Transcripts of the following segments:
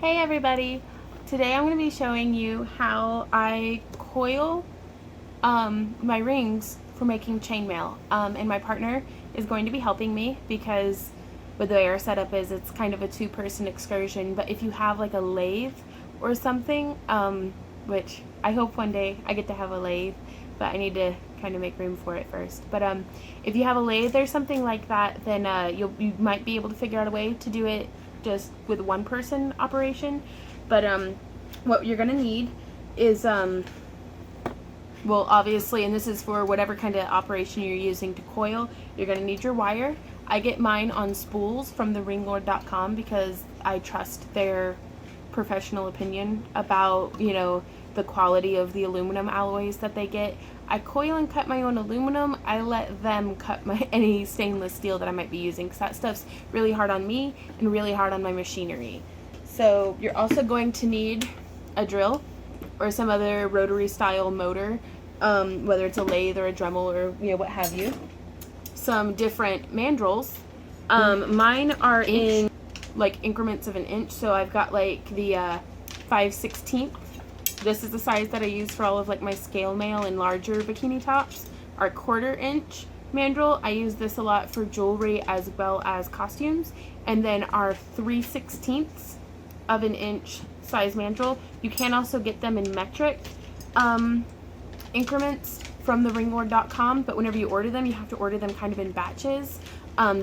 Hey everybody! Today I'm going to be showing you how I coil my rings for making chainmail. And my partner is going to be helping me because with the way our setup is, it's kind of a two-person excursion. But if you have like a lathe or something, which I hope one day I get to have a lathe, but I need to kind of make room for it first. But if you have a lathe or something like that, then you might be able to figure out a way to do it just with one person operation. But what you're gonna need is well, obviously, and this is for whatever kind of operation you're using to coil, you're gonna need your wire. I get mine on spools from theringlord.com because I trust their professional opinion about, you know, the quality of the aluminum alloys that they get. I coil and cut my own aluminum. I let them cut any stainless steel that I might be using because that stuff's really hard on me and really hard on my machinery. So you're also going to need a drill or some other rotary style motor, whether it's a lathe or a Dremel or what have you. Some different mandrels. Mine are in like increments of an inch, so I've got like the 5/16. This is the size that I use for all of like my scale mail and larger bikini tops. Our 1/4 inch mandrel, I use this a lot for jewelry as well as costumes. And then our 3/16 of an inch size mandrel. You can also get them in metric increments from theringlord.com, but whenever you order them, you have to order them kind of in batches.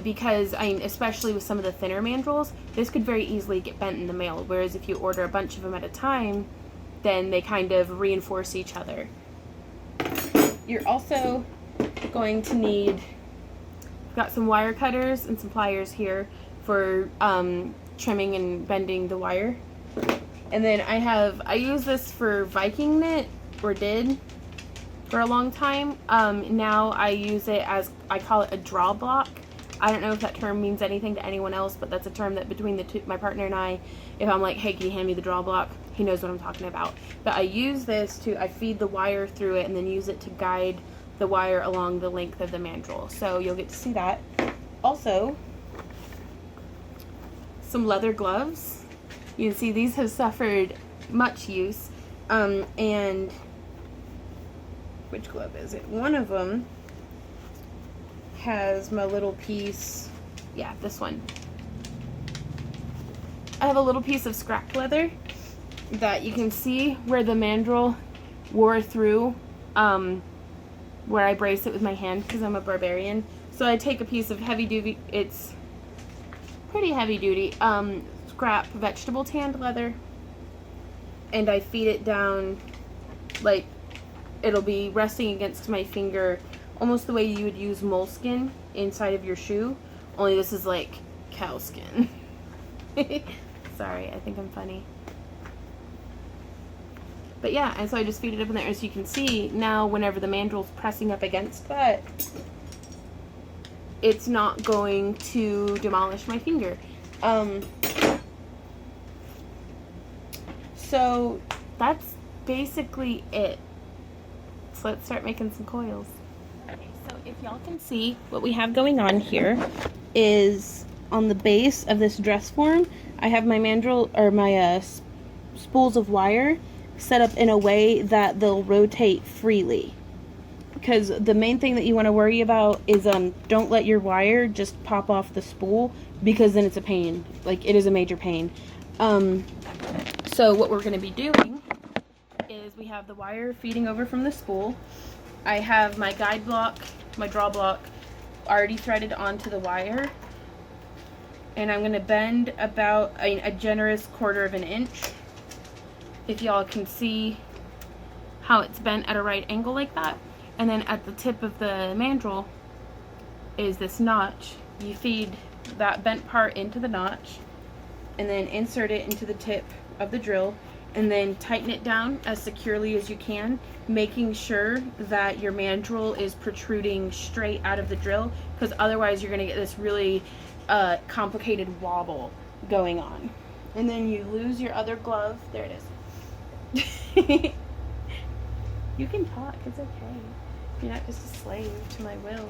Because, I mean, especially with some of the thinner mandrels, this could very easily get bent in the mail, whereas if you order a bunch of them at a time, then they kind of reinforce each other. You're also going to need, I've got some wire cutters and some pliers here for trimming and bending the wire. And then I use this for Viking knit, or did for a long time. Now I use it as, I call it a draw block. I don't know if that term means anything to anyone else, but that's a term that between the two, my partner and I, if I'm like, hey, can you hand me the draw block? He knows what I'm talking about. But I use this to, I feed the wire through it and then use it to guide the wire along the length of the mandrel. So you'll get to see that. Also, some leather gloves. You can see these have suffered much use. And which glove is it? One of them has my little piece, yeah, this one. I have a little piece of scrap leather that you can see where the mandrel wore through, where I brace it with my hand because I'm a barbarian. So I take a piece of heavy duty, it's pretty heavy duty, scrap vegetable tanned leather, and I feed it down, like it'll be resting against my finger almost the way you would use moleskin inside of your shoe, only this is like cow skin. Sorry, I think I'm funny. But yeah, and so I just feed it up in there. As you can see, now whenever the mandrel's pressing up against that, it's not going to demolish my finger. So that's basically it. So let's start making some coils. Okay, so if y'all can see, what we have going on here is on the base of this dress form, I have my mandrel, or my spools of wire set up in a way that they'll rotate freely. Because the main thing that you want to worry about is don't let your wire just pop off the spool, because then it's a pain. Like, it is a major pain. So what we're going to be doing is we have the wire feeding over from the spool. I have my guide block, my draw block, already threaded onto the wire. And I'm going to bend about a generous 1/4 of an inch. If y'all can see how it's bent at a right angle like that. And then at the tip of the mandrel is this notch. You feed that bent part into the notch and then insert it into the tip of the drill, and then tighten it down as securely as you can, making sure that your mandrel is protruding straight out of the drill, because otherwise you're going to get this really complicated wobble going on. And then you lose your other glove. There it is. You can talk, it's okay. You're not just a slave to my will.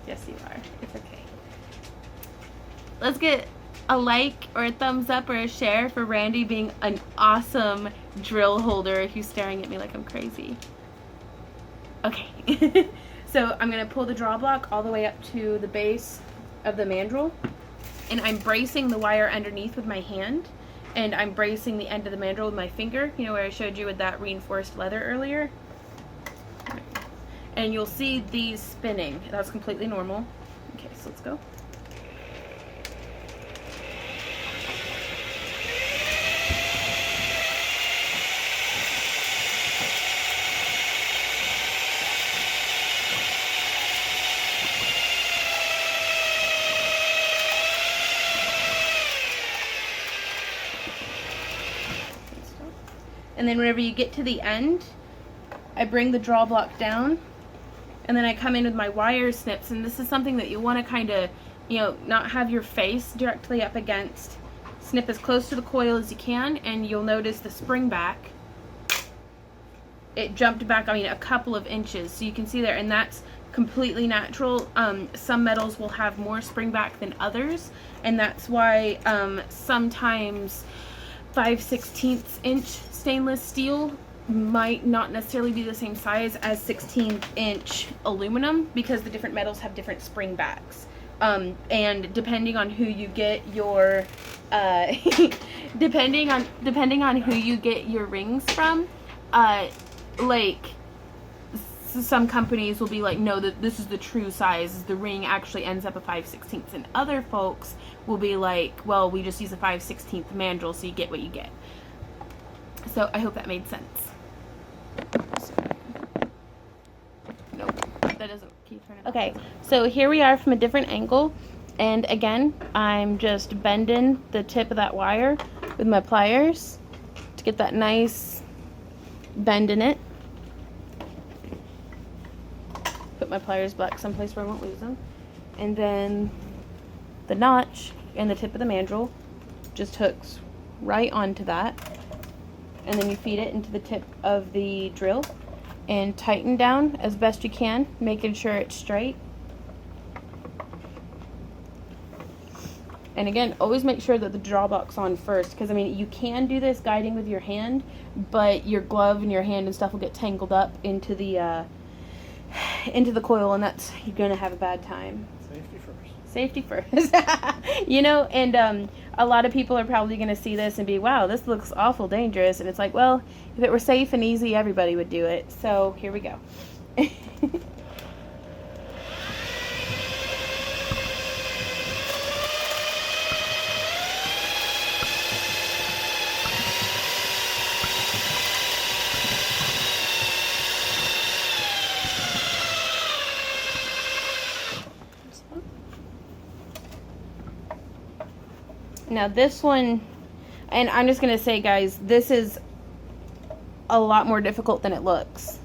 Yes, you are. It's okay. Let's get a like or a thumbs up or a share for Randy being an awesome drill holder if he's staring at me like I'm crazy. Okay. So I'm going to pull the draw block all the way up to the base of the mandrel, and I'm bracing the wire underneath with my hand, and I'm bracing the end of the mandrel with my finger, you know, where I showed you with that reinforced leather earlier. And you'll see these spinning. That's completely normal. Okay, so let's go. And then whenever you get to the end, I bring the draw block down, and then I come in with my wire snips, and this is something that you want to kind of, you know, not have your face directly up against. Snip as close to the coil as you can, and you'll notice the spring back. It jumped back, I mean, a couple of inches, so you can see there, and that's completely natural. Some metals will have more spring back than others, and that's why sometimes 5/16 inch stainless steel might not necessarily be the same size as 16th inch aluminum, because the different metals have different spring backs. And depending on who you get your depending on who you get your rings from, like some companies will be like, no, that this is the true size, the ring actually ends up a 5/16, and other folks will be like, well, we just use a 5/16 mandrel, so you get what you get. So I hope that made sense. Nope, that doesn't keep turning. Okay, so here we are from a different angle, and again, I'm just bending the tip of that wire with my pliers to get that nice bend in it. Put my pliers back someplace where I won't lose them. And then the notch and the tip of the mandrel just hooks right onto that. And then you feed it into the tip of the drill and tighten down as best you can, making sure it's straight. And again, always make sure that the draw block's on first, because I mean, you can do this guiding with your hand, but your glove and your hand and stuff will get tangled up into the coil, and that's, you're gonna have a bad time. Safety first. You know, and a lot of people are probably going to see this and be, wow, this looks awful dangerous. And it's like, well, if it were safe and easy, everybody would do it. So here we go. Now this one, and I'm just going to say, guys, this is a lot more difficult than it looks.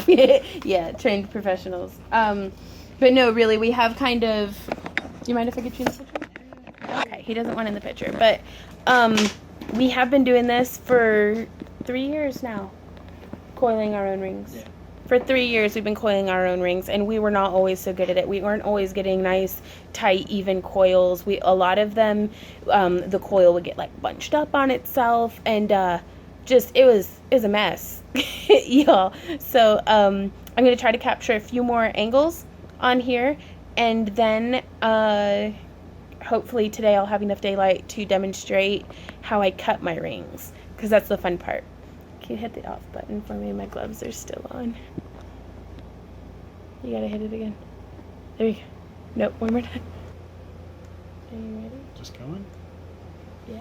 Yeah, trained professionals. But no, really, we have kind of, do you mind if I get you in the picture? Okay, he doesn't want in the picture, but we have been doing this for 3 years now, coiling our own rings. Yeah. For 3 years, we've been coiling our own rings, and we were not always so good at it. We weren't always getting nice, tight, even coils. A lot of them, the coil would get like bunched up on itself, and just it was a mess, y'all. So I'm gonna try to capture a few more angles on here, and then hopefully today I'll have enough daylight to demonstrate how I cut my rings, because that's the fun part. Can you hit the off button for me? My gloves are still on. You gotta hit it again. There you go. Nope, one more time. Are you ready? Just going? Yeah.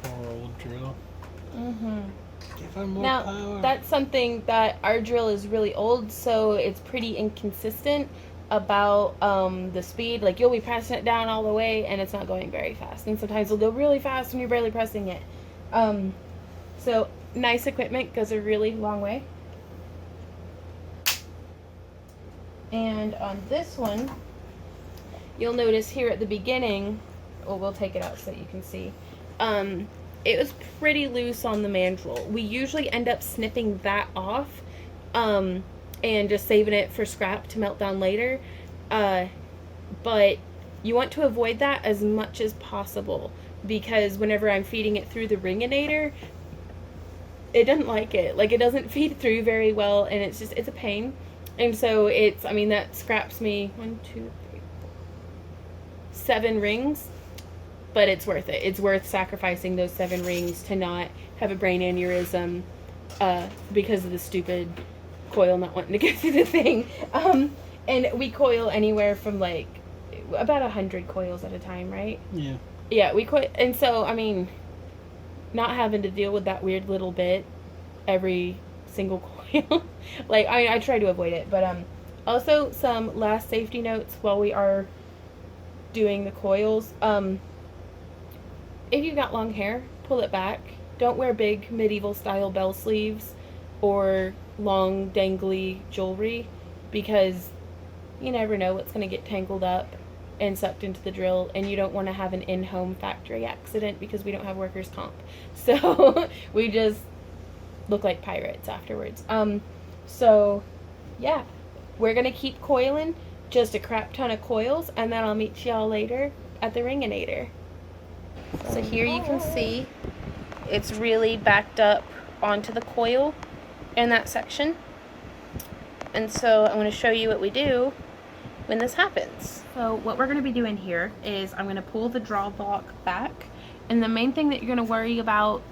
Poor old drill. Mm-hmm. Give him more Now, power. that's something that our drill is really old, so it's pretty inconsistent about the speed. Like, you'll be pressing it down all the way, and it's not going very fast. And sometimes it'll go really fast when you're barely pressing it. So, nice equipment goes a really long way. And on this one, you'll notice here at the beginning, well, we'll take it out so that you can see, it was pretty loose on the mandrel. We usually end up snipping that off and just saving it for scrap to melt down later. But you want to avoid that as much as possible, because whenever I'm feeding it through the ringinator, it doesn't like it. Like, it doesn't feed through very well, and it's a pain. And so it's, I mean, that scraps me 1, 2, 3, 4, 7 rings, but it's worth it. It's worth sacrificing those 7 rings to not have a brain aneurysm because of the stupid coil not wanting to go through the thing. And we coil anywhere from like about 100 coils at a time, right? Yeah. Yeah, we coil, and so I mean, not having to deal with that weird little bit every single coil. Like, I try to avoid it, but also some last safety notes while we are doing the coils. If you've got long hair, pull it back. Don't wear big medieval style bell sleeves or long dangly jewelry, because you never know what's going to get tangled up and sucked into the drill, and you don't want to have an in-home factory accident, because we don't have workers' comp. So we just look like pirates afterwards. So yeah, we're going to keep coiling just a crap ton of coils, and then I'll meet y'all later at the ringinator. So here you can see it's really backed up onto the coil in that section. And so I'm going to show you what we do when this happens. So what we're going to be doing here is I'm going to pull the draw block back, and the main thing that you're going to worry about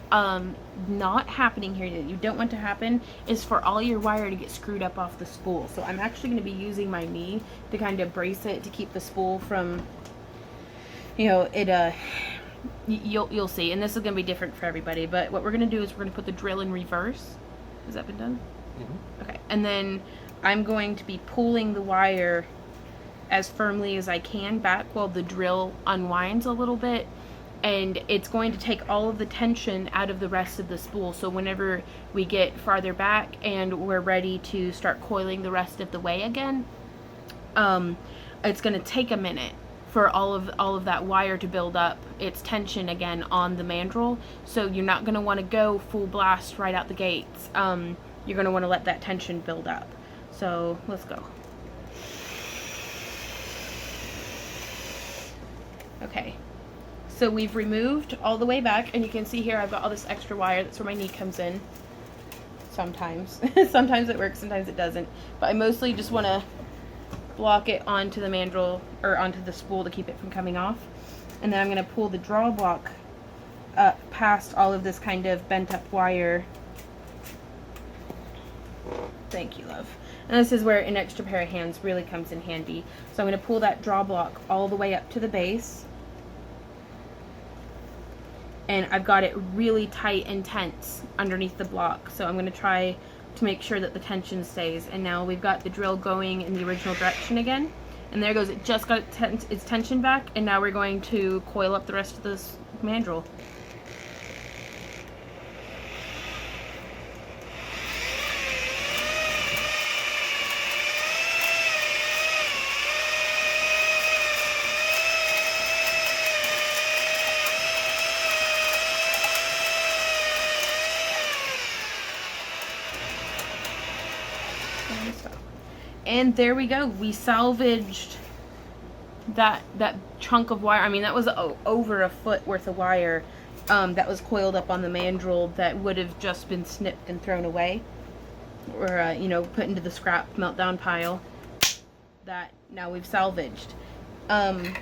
not happening here, that you don't want to happen, is for all your wire to get screwed up off the spool. So I'm actually going to be using my knee to kind of brace it to keep the spool from, you know, it you'll see, and this is going to be different for everybody, but what we're going to do is we're going to put the drill in reverse. Has that been done? Mm-hmm. Okay, and then I'm going to be pulling the wire as firmly as I can back while the drill unwinds a little bit, and it's going to take all of the tension out of the rest of the spool. So whenever we get farther back and we're ready to start coiling the rest of the way again, it's going to take a minute for all of that wire to build up its tension again on the mandrel. So you're not going to want to go full blast right out the gates. You're going to want to let that tension build up. So let's go. Okay, so we've removed all the way back, and you can see here I've got all this extra wire. That's where my knee comes in. Sometimes. Sometimes it works, sometimes it doesn't. But I mostly just want to block it onto the mandrel, or onto the spool, to keep it from coming off. And then I'm going to pull the draw block up past all of this kind of bent up wire. Thank you, love. And this is where an extra pair of hands really comes in handy. So I'm going to pull that draw block all the way up to the base. And I've got it really tight and tense underneath the block. So I'm going to try to make sure that the tension stays. And now we've got the drill going in the original direction again. And there goes, it just got its tension back. And now we're going to coil up the rest of this mandrel. And there we go. We salvaged that chunk of wire. I mean, that was over a foot worth of wire that was coiled up on the mandrel that would have just been snipped and thrown away, or you know, put into the scrap meltdown pile. That now we've salvaged. And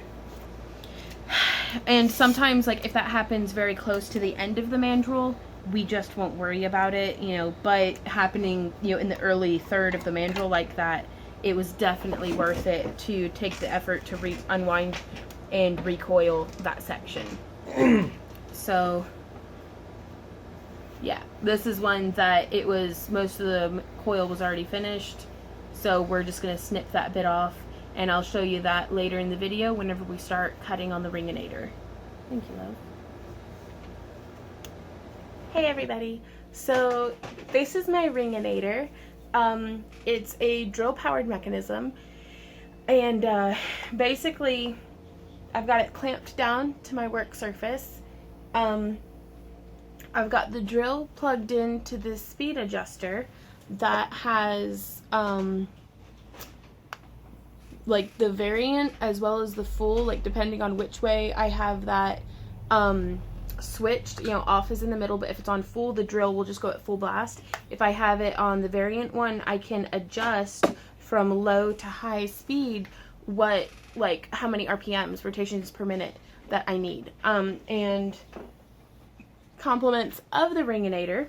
sometimes, like, if that happens very close to the end of the mandrel, we just won't worry about it, you know. But happening, you know, in the early third of the mandrel like that, it was definitely worth it to take the effort to unwind and recoil that section. So yeah, this is one that it was, most of the coil was already finished, so we're just going to snip that bit off, and I'll show you that later in the video whenever we start cutting on the ringinator. Thank you, love. Hey everybody, so this is my ringinator. It's a drill powered mechanism, and basically I've got it clamped down to my work surface. I've got the drill plugged into this speed adjuster that has like the variant as well as the full, like depending on which way I have that switched. Off is in the middle, but if it's on full, the drill will just go at full blast. If I have it on the variant one, I can adjust from low to high speed how many RPMs, rotations per minute, that I need. And compliments of the Ringinator,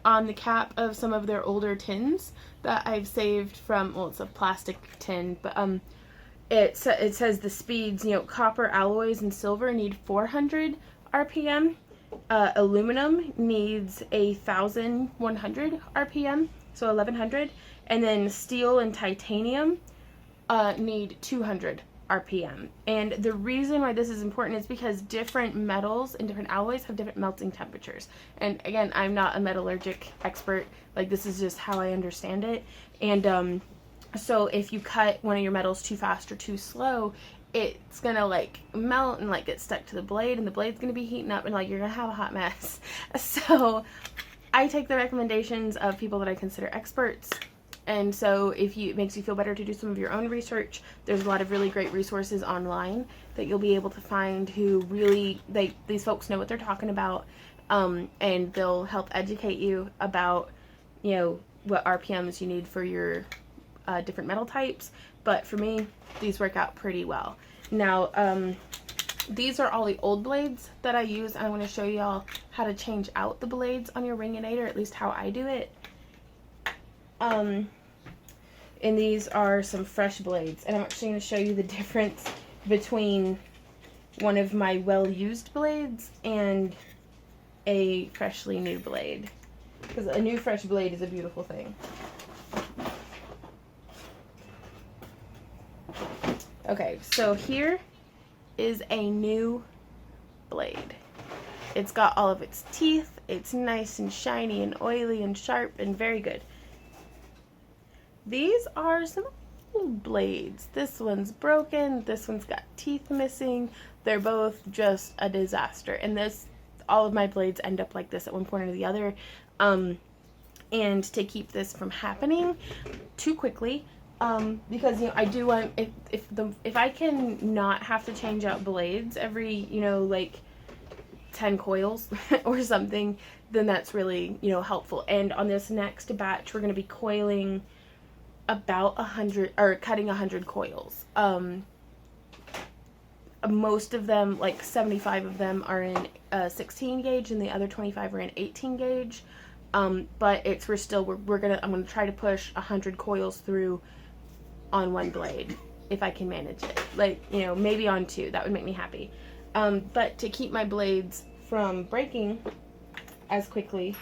on the cap of some of their older tins that I've saved from, well, it's a plastic tin, but it says the speeds, copper alloys and silver need 400 RPM, aluminum needs 1,100 RPM, so 1,100, and then steel and titanium need 200 RPM. And the reason why this is important is because different metals and different alloys have different melting temperatures. And again, I'm not a metallurgic expert. Like, this is just how I understand it. And so if you cut one of your metals too fast or too slow, it's gonna like melt and like get stuck to the blade, and the blade's gonna be heating up, and like you're gonna have a hot mess. So I take the recommendations of people that I consider experts. And so it makes you feel better to do some of your own research, there's a lot of really great resources online that you'll be able to find who really, these folks know what they're talking about, and they'll help educate you about, what RPMs you need for your different metal types. But for me, these work out pretty well. Now, these are all the old blades that I use, and I want to show y'all how to change out the blades on your Ringinator, at least how I do it. And these are some fresh blades, and I'm actually going to show you the difference between one of my well-used blades and a freshly new blade, because a new fresh blade is a beautiful thing. Okay, so here is a new blade. It's got all of its teeth, it's nice and shiny and oily and sharp and very good. These are some old blades. This one's broken, this one's got teeth missing. They're both just a disaster. And all of my blades end up like this at one point or the other. And to keep this from happening too quickly, because I do want, if I can not have to change out blades every like 10 coils or something, then that's really helpful. And on this next batch, we're going to be coiling about 100, or cutting 100 coils. Most of them, like 75 of them, are in 16 gauge, and the other 25 are in 18 gauge. But I'm gonna try to push 100 coils through on one blade if I can manage it. Like, maybe on two, that would make me happy. But to keep my blades from breaking as quickly,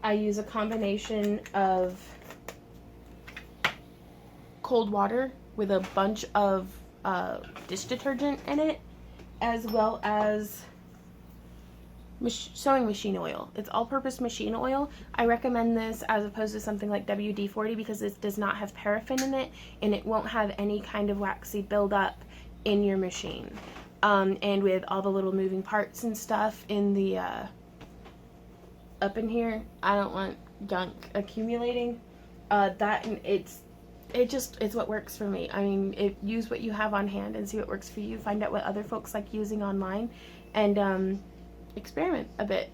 I use a combination of cold water with a bunch of dish detergent in it, as well as sewing machine oil. It's all-purpose machine oil. I recommend this as opposed to something like WD-40 because it does not have paraffin in it, and it won't have any kind of waxy buildup in your machine. And with all the little moving parts and stuff in the up in here, I don't want gunk accumulating. It's what works for me. I mean, use what you have on hand and see what works for you. Find out what other folks like using online, and experiment a bit.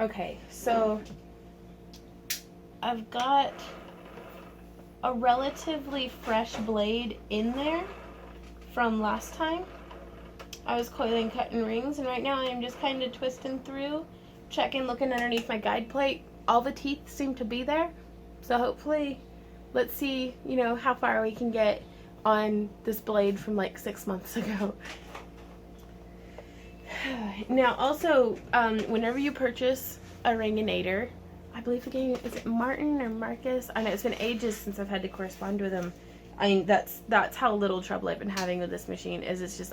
Okay, so I've got a relatively fresh blade in there from last time. I was coiling, cutting rings, and right now I am just kind of twisting through, checking, looking underneath my guide plate. All the teeth seem to be there. So hopefully, let's see, how far we can get on this blade from like 6 months ago. Now, also, whenever you purchase a Ringinator, I believe the game, is it Martin or Marcus? I know it's been ages since I've had to correspond with him. I mean, that's how little trouble I've been having with this machine. It's just,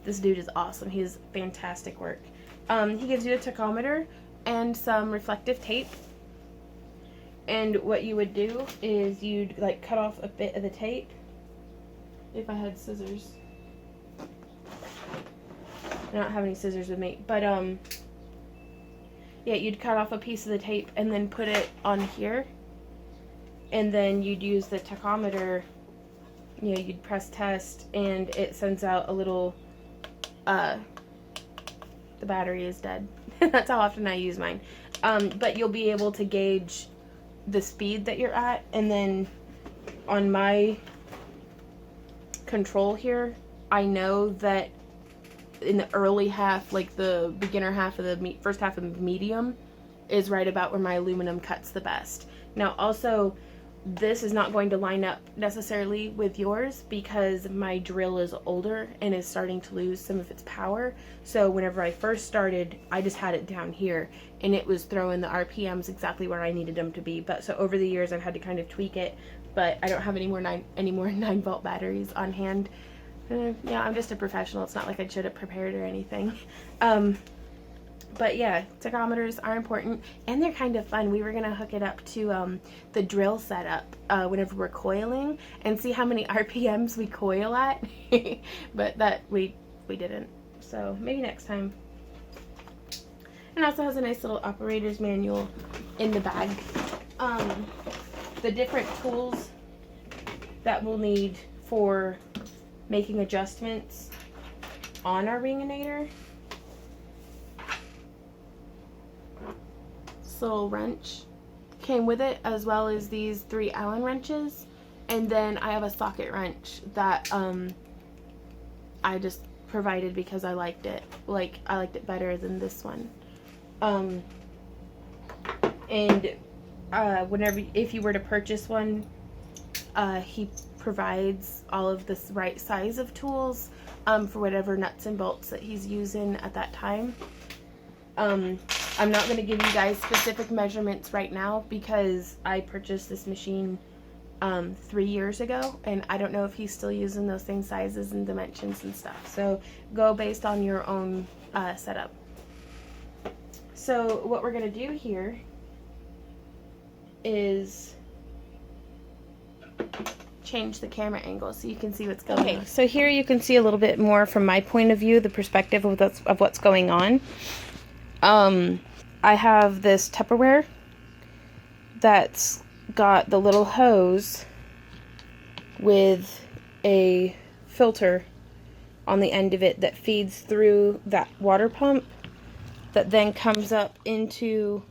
this dude is awesome. He has fantastic work. He gives you a tachometer, and some reflective tape. And what you would do is you'd like cut off a bit of the tape. If I had scissors. I don't have any scissors with me, but yeah, you'd cut off a piece of the tape and then put it on here, and then you'd use the tachometer. You know, you'd press test, and it sends out a little, the battery is dead. That's how often I use mine. But you'll be able to gauge the speed that you're at, and then on my control here, I know that in the early half, like the beginner half of the first half of the medium, is right about where my aluminum cuts the best. Now also, this is not going to line up necessarily with yours because my drill is older and is starting to lose some of its power. So whenever I first started, I just had it down here and it was throwing the RPMs exactly where I needed them to be. But so over the years, I've had to kind of tweak it, but I don't have any more 9-volt batteries on hand. Yeah, I'm just a professional. It's not like I should have prepared or anything. But yeah, tachometers are important, and they're kind of fun. We were going to hook it up to the drill setup whenever we're coiling and see how many RPMs we coil at, but that we didn't. So maybe next time. And also has a nice little operator's manual in the bag. The different tools that we'll need for making adjustments on our ringinator. This little wrench came with it, as well as these 3 Allen wrenches, and then I have a socket wrench that I just provided because I liked it. Like, I liked it better than this one. If you were to purchase one, he provides all of this right size of tools for whatever nuts and bolts that he's using at that time. I'm not going to give you guys specific measurements right now because I purchased this machine 3 years ago, and I don't know if he's still using those same sizes and dimensions and stuff. So go based on your own setup. So what we're going to do here is change the camera angle so you can see what's going on. Okay, so here you can see a little bit more from my point of view, the perspective of what's going on. I have this Tupperware that's got the little hose with a filter on the end of it that feeds through that water pump that then comes up into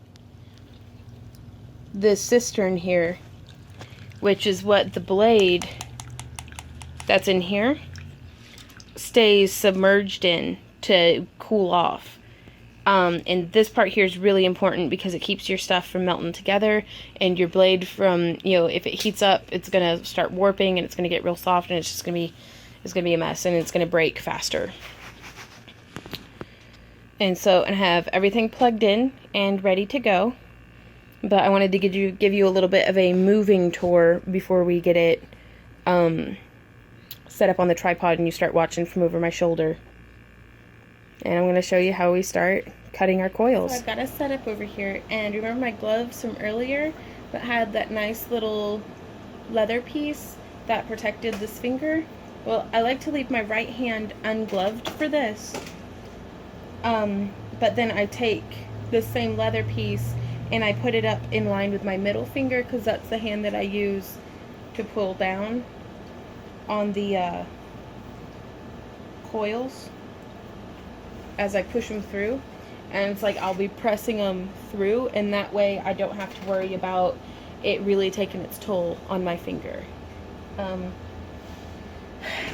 this cistern here, which is what the blade that's in here stays submerged in to cool off. And this part here is really important because it keeps your stuff from melting together, and your blade from, you know, if it heats up, it's gonna start warping and it's gonna get real soft, and it's just gonna be a mess, and it's gonna break faster. And so I have everything plugged in and ready to go, but I wanted to give you a little bit of a moving tour before we get it set up on the tripod and you start watching from over my shoulder. And I'm going to show you how we start cutting our coils. So I've got a setup over here, and remember my gloves from earlier that had that nice little leather piece that protected this finger? Well, I like to leave my right hand ungloved for this, but then I take this same leather piece and I put it up in line with my middle finger because that's the hand that I use to pull down on the coils as I push them through, and it's like I'll be pressing them through, and that way I don't have to worry about it really taking its toll on my finger.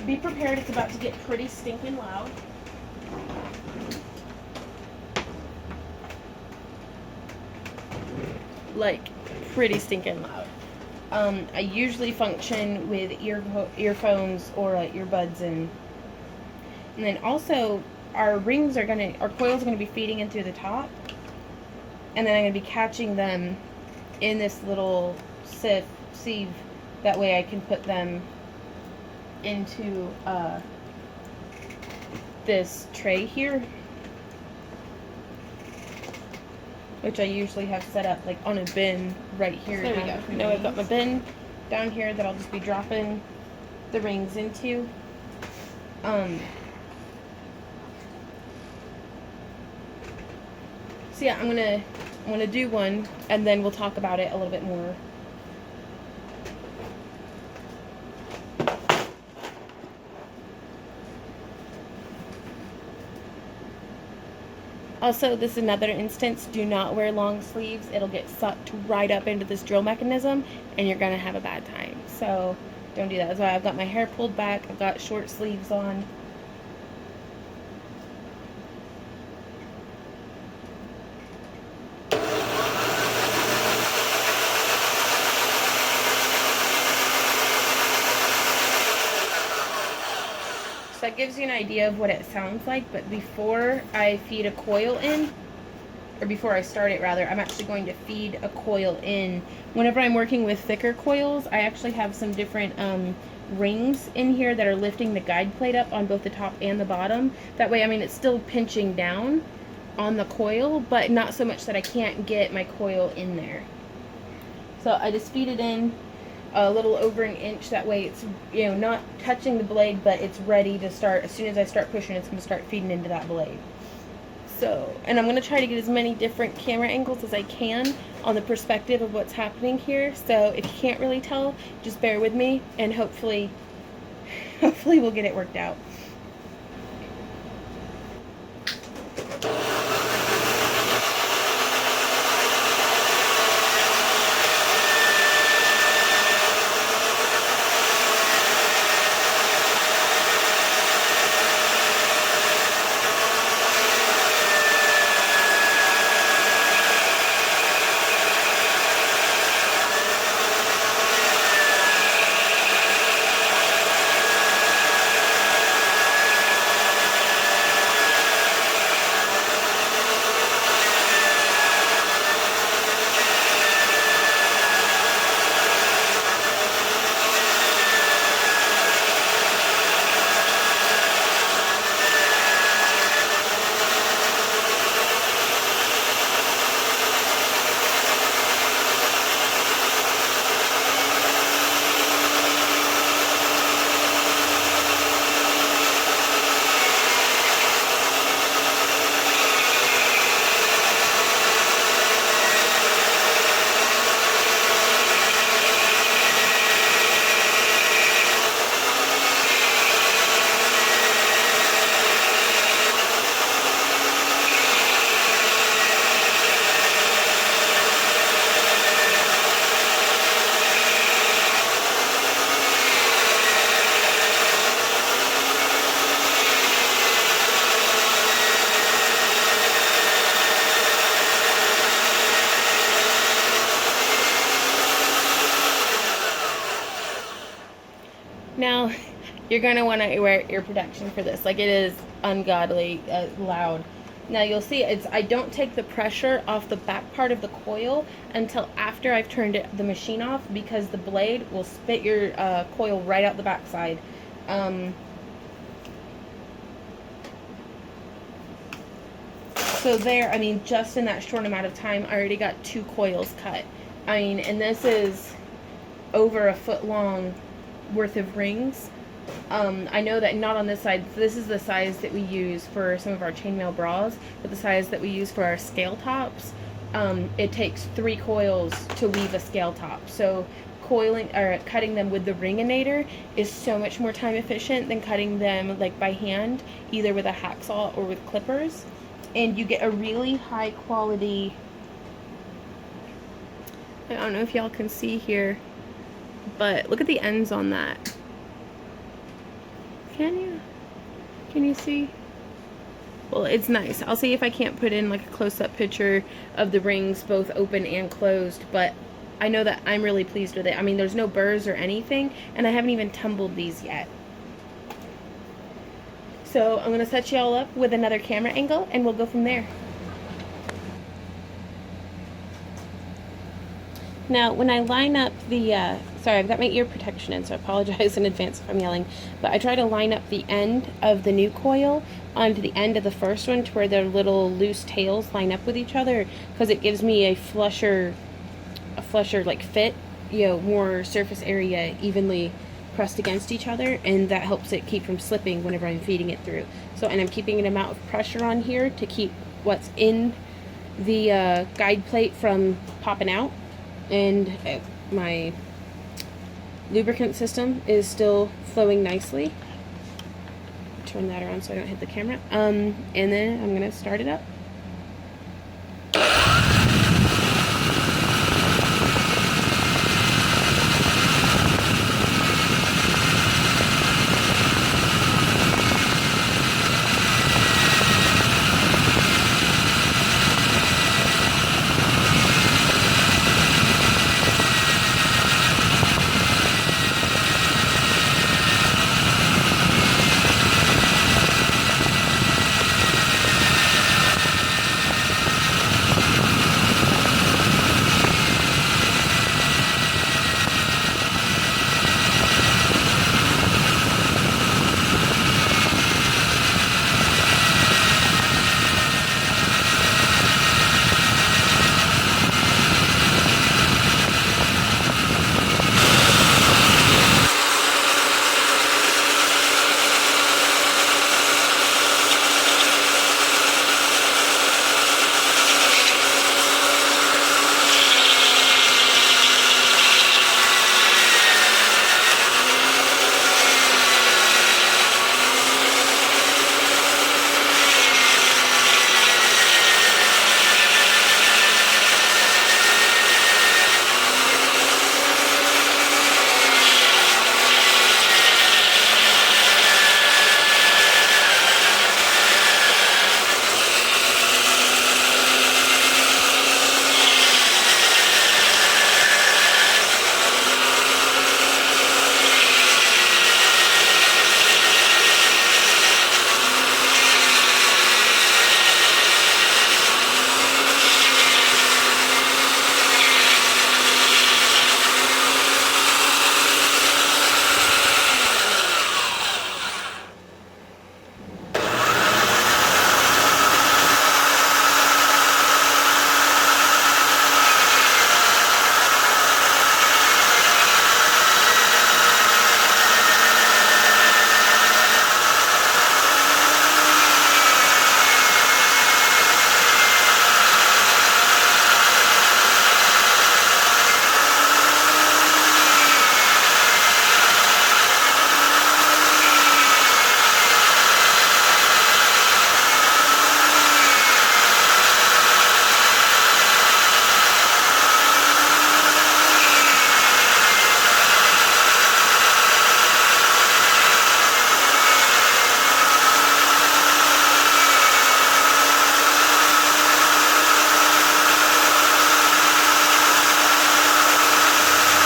Be prepared, it's about to get pretty stinking loud. Like, pretty stinking loud. I usually function with earphones or earbuds in. And then also, our coils are gonna be feeding in through the top, and then I'm gonna be catching them in this little sieve. That way I can put them into this tray here. which I usually have set up like on a bin right here. There we go. Now I've got my bin down here that I'll just be dropping the rings into. So yeah, I'm gonna do one, and then we'll talk about it a little bit more. Also, this is another instance, do not wear long sleeves. It'll get sucked right up into this drill mechanism, and you're gonna have a bad time. So don't do that. That's why I've got my hair pulled back, I've got short sleeves on. So that gives you an idea of what it sounds like, but before I feed a coil in, or before I start it rather, I'm actually going to feed a coil in. Whenever I'm working with thicker coils, I actually have some different rings in here that are lifting the guide plate up on both the top and the bottom. That way, I mean, it's still pinching down on the coil, but not so much that I can't get my coil in there. So I just feed it in a little over an inch, that way it's, you know, not touching the blade, but it's ready to start. As soon as I start pushing, it's going to start feeding into that blade. So, and I'm going to try to get as many different camera angles as I can on the perspective of what's happening here. So if you can't really tell, just bear with me, and hopefully we'll get it worked out. Now, you're going to want to wear ear protection for this. Like, it is ungodly loud. Now, you'll see I don't take the pressure off the back part of the coil until after I've turned the machine off, because the blade will spit your coil right out the backside. So there, I mean, just in that short amount of time, I already got 2 coils cut. I mean, and this is over a foot long worth of rings. I know that not on this side. This is the size that we use for some of our chainmail bras, but the size that we use for our scale tops, it takes 3 coils to weave a scale top. So coiling or cutting them with the ringinator is so much more time efficient than cutting them like by hand, either with a hacksaw or with clippers. And you get a really high quality, I don't know if y'all can see here, but look at the ends on that. Can you? Can you see? Well, it's nice. I'll see if I can't put in like a close-up picture of the rings both open and closed, but I know that I'm really pleased with it. I mean, there's no burrs or anything, and I haven't even tumbled these yet. So I'm going to set y'all up with another camera angle, and we'll go from there. Now, when I line up the, sorry, I've got my ear protection in, so I apologize in advance if I'm yelling, but I try to line up the end of the new coil onto the end of the first one to where their little loose tails line up with each other, because it gives me a flusher like fit, you know, more surface area evenly pressed against each other, and that helps it keep from slipping whenever I'm feeding it through. So, and I'm keeping an amount of pressure on here to keep what's in the guide plate from popping out, and my lubricant system is still flowing nicely. Turn that around so I don't hit the camera. And then I'm gonna start it up.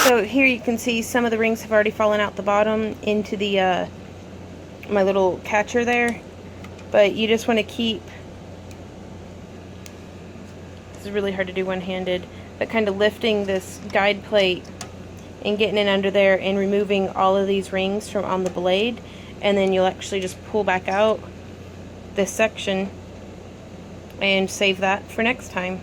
So here you can see some of the rings have already fallen out the bottom into the my little catcher there, but you just want to keep, this is really hard to do one-handed, but kind of lifting this guide plate and getting it under there and removing all of these rings from on the blade, and then you'll actually just pull back out this section and save that for next time.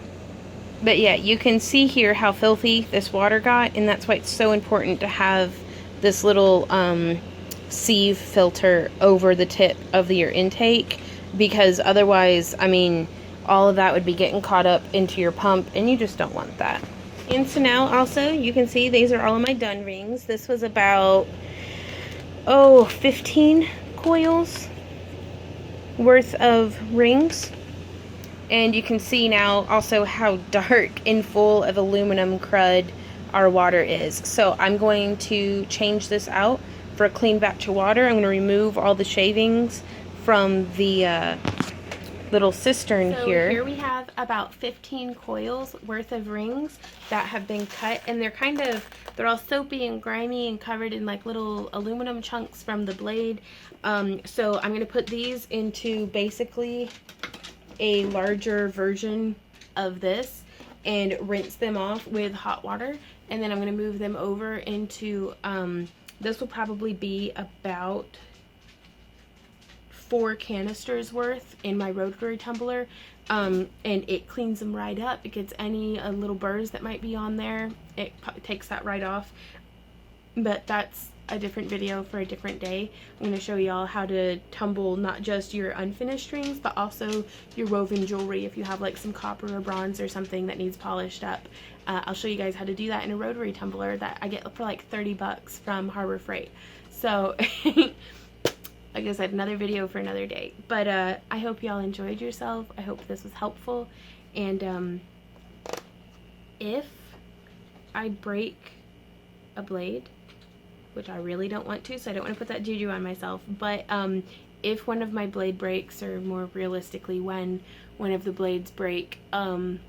But yeah, you can see here how filthy this water got, and that's why it's so important to have this little sieve filter over the tip of your intake, because otherwise, I mean, all of that would be getting caught up into your pump, and you just don't want that. And so now also, you can see these are all of my done rings. This was about, 15 coils worth of rings. And you can see now also how dark and full of aluminum crud our water is. So I'm going to change this out for a clean batch of water. I'm going to remove all the shavings from the little cistern here. So here we have about 15 coils worth of rings that have been cut, and they're all soapy and grimy and covered in like little aluminum chunks from the blade. So I'm going to put these into basically a larger version of this and rinse them off with hot water and then I'm going to move them over into, this will probably be about 4 canisters worth in my rotary tumbler, and it cleans them right up. It gets any little burrs that might be on there, it takes that right off. But that's a different video for a different day. I'm going to show y'all how to tumble not just your unfinished rings, but also your woven jewelry if you have like some copper or bronze or something that needs polished up. I'll show you guys how to do that in a rotary tumbler that I get for like 30 bucks from Harbor Freight. So like I said, another video for another day. But I hope y'all enjoyed yourself. I hope this was helpful. And if I break a blade, which I really don't want to, so I don't want to put that juju on myself, but if one of my blade breaks, or more realistically when one of the blades break, I'm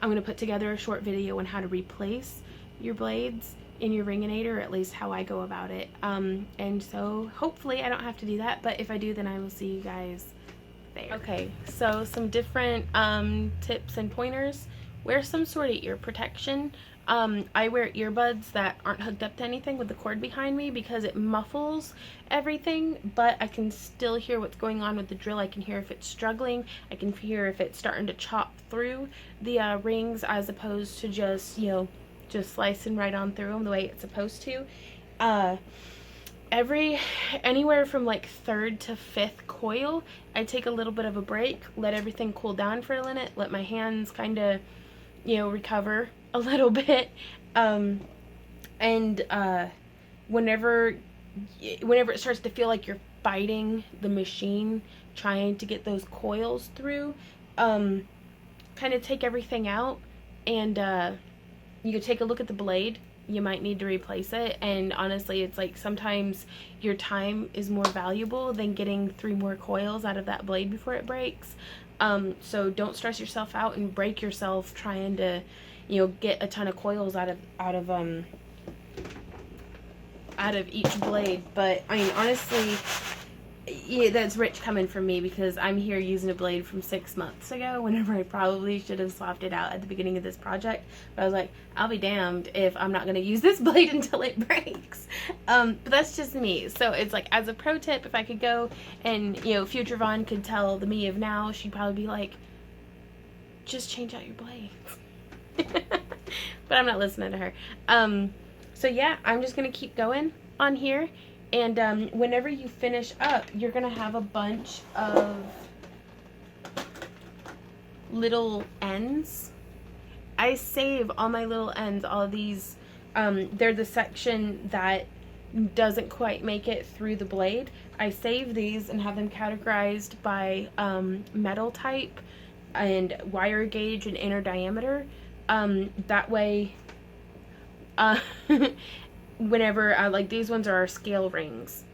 going to put together a short video on how to replace your blades in your Ringinator, or at least how I go about it. And so hopefully I don't have to do that, but if I do, then I will see you guys there. Okay, so some different tips and pointers. Wear some sort of ear protection. I wear earbuds that aren't hooked up to anything with the cord behind me because it muffles everything, but I can still hear what's going on with the drill. I can hear if it's struggling. I can hear if it's starting to chop through the rings, as opposed to just, you know, just slicing right on through them the way it's supposed to. Anywhere from like 3rd to 5th coil, I take a little bit of a break, let everything cool down for a minute, let my hands kind of, you know, recover a little bit, whenever it starts to feel like you're fighting the machine trying to get those coils through, kind of take everything out, and you could take a look at the blade. You might need to replace it, and honestly, it's like sometimes your time is more valuable than getting 3 more coils out of that blade before it breaks. So don't stress yourself out and break yourself trying to, you know, get a ton of coils out of each blade. But I mean, honestly, yeah, that's rich coming from me, because I'm here using a blade from 6 months ago, whenever I probably should have swapped it out at the beginning of this project. But I was like, I'll be damned if I'm not going to use this blade until it breaks. But that's just me. So it's like, as a pro tip, if I could go and, you know, future Vaughn could tell the me of now, she'd probably be like, just change out your blades. But I'm not listening to her. So yeah, I'm just going to keep going on here. And whenever you finish up, you're going to have a bunch of little ends. I save all my little ends, all of these. They're the section that doesn't quite make it through the blade. I save these and have them categorized by metal type and wire gauge and inner diameter. That way, whenever, like these ones are our scale rings,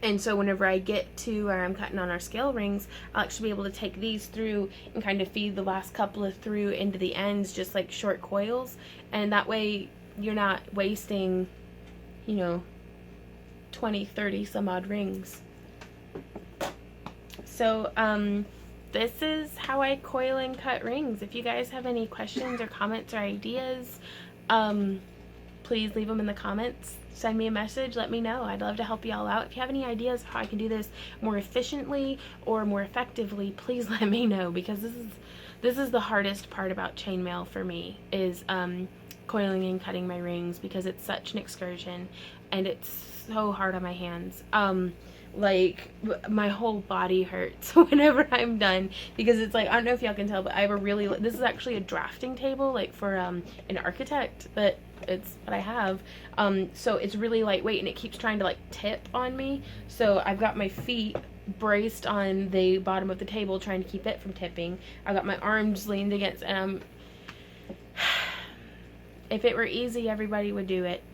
and so whenever I get to where I'm cutting on our scale rings, I'll actually be able to take these through and kind of feed the last couple of through into the ends, just like short coils, and that way you're not wasting, you know, 20, 30 some odd rings. So this is how I coil and cut rings. If you guys have any questions or comments or ideas, please leave them in the comments. Send me a message, let me know. I'd love to help y'all out. If you have any ideas how I can do this more efficiently or more effectively, please let me know, because this is the hardest part about chainmail for me, is coiling and cutting my rings, because it's such an excursion and it's so hard on my hands. Like my whole body hurts whenever I'm done, because it's like, I don't know if y'all can tell, but I have a really, this is actually a drafting table, like for an architect, but it's what I have. So it's really lightweight and it keeps trying to like tip on me, so I've got my feet braced on the bottom of the table trying to keep it from tipping. I've got my arms leaned against, and if it were easy, everybody would do it.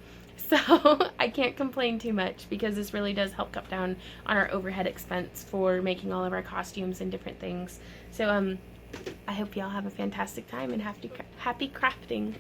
So I can't complain too much, because this really does help cut down on our overhead expense for making all of our costumes and different things. So I hope y'all have a fantastic time and happy crafting.